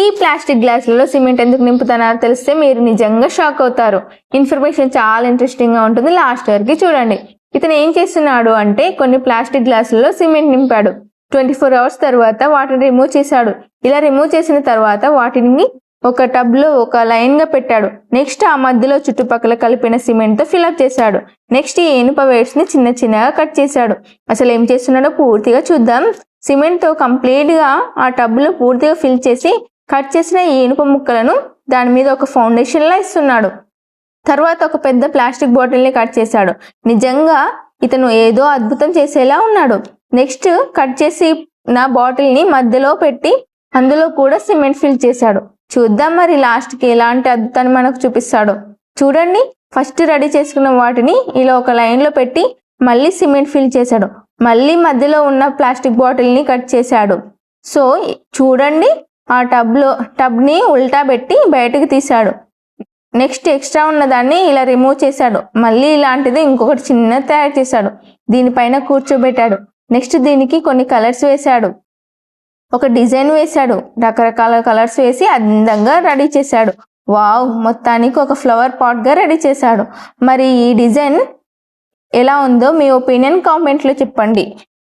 ఈ plastic గ్లాసులలో cement ఎందుకు నింపుతున్నారో తెలిస్తే మీరు నిజంగా షాక్ అవుతారు. ఇన్ఫర్మేషన్ చాలా ఇంట్రెస్టింగ్గా ఉంటుంది, లాస్ట్ వరకు చూడండి. ఇతను ఏం చేస్తున్నాడు అంటే కొన్ని ప్లాస్టిక్ గ్లాసులలో సిమెంట్ నింపాడు. 24 hours తర్వాత వాటిని రిమూవ్ చేశాడు. ఇలా రిమూవ్ చేసిన తర్వాత వాటిని ఒక టబ్లో ఒక లైన్గా పెట్టాడు. నెక్స్ట్ ఆ మధ్యలో చుట్టుపక్కల కలిపిన సిమెంట్తో ఫిల్అప్ చేశాడు. నెక్స్ట్ ఈ ఇనుప వేట్స్ని చిన్న చిన్నగా కట్ చేశాడు. అసలు ఏం చేస్తున్నాడో పూర్తిగా చూద్దాం. సిమెంట్తో కంప్లీట్గా ఆ టబ్లో పూర్తిగా ఫిల్ చేసి కట్ చేసిన ఈ ఇనుప ముక్కలను దాని మీద ఒక ఫౌండేషన్లా ఇస్తున్నాడు. తర్వాత ఒక పెద్ద ప్లాస్టిక్ బాటిల్ని కట్ చేశాడు. నిజంగా ఇతను ఏదో అద్భుతం చేసేలా ఉన్నాడు. నెక్స్ట్ కట్ చేసి నా బాటిల్ని మధ్యలో పెట్టి అందులో కూడా సిమెంట్ ఫిల్ చేశాడు. చూద్దాం మరి లాస్ట్కి ఎలాంటి అద్భుతాన్ని మనకు చూపిస్తాడు. చూడండి, ఫస్ట్ రెడీ చేసుకున్న వాటిని ఇలా ఒక లైన్లో పెట్టి మళ్ళీ సిమెంట్ ఫిల్ చేశాడు. మళ్ళీ మధ్యలో ఉన్న ప్లాస్టిక్ బాటిల్ని కట్ చేశాడు. సో చూడండి, ఆ టబ్ని ఉల్టా పెట్టి బయటకు తీశాడు. నెక్స్ట్ ఎక్స్ట్రా ఉన్నదాన్ని ఇలా రిమూవ్ చేశాడు. మళ్ళీ ఇలాంటిది ఇంకొకటి చిన్న తయారు చేశాడు. దీనిపైన కూర్చోబెట్టాడు. నెక్స్ట్ దీనికి కొన్ని కలర్స్ వేశాడు, ఒక డిజైన్ వేశాడు. రకరకాల కలర్స్ వేసి అందంగా రెడీ చేశాడు. వావ్, మొత్తానికి ఒక ఫ్లవర్ పాట్గా రెడీ చేశాడు. మరి ఈ డిజైన్ ఎలా ఉందో మీ ఒపీనియన్ కామెంట్లో చెప్పండి.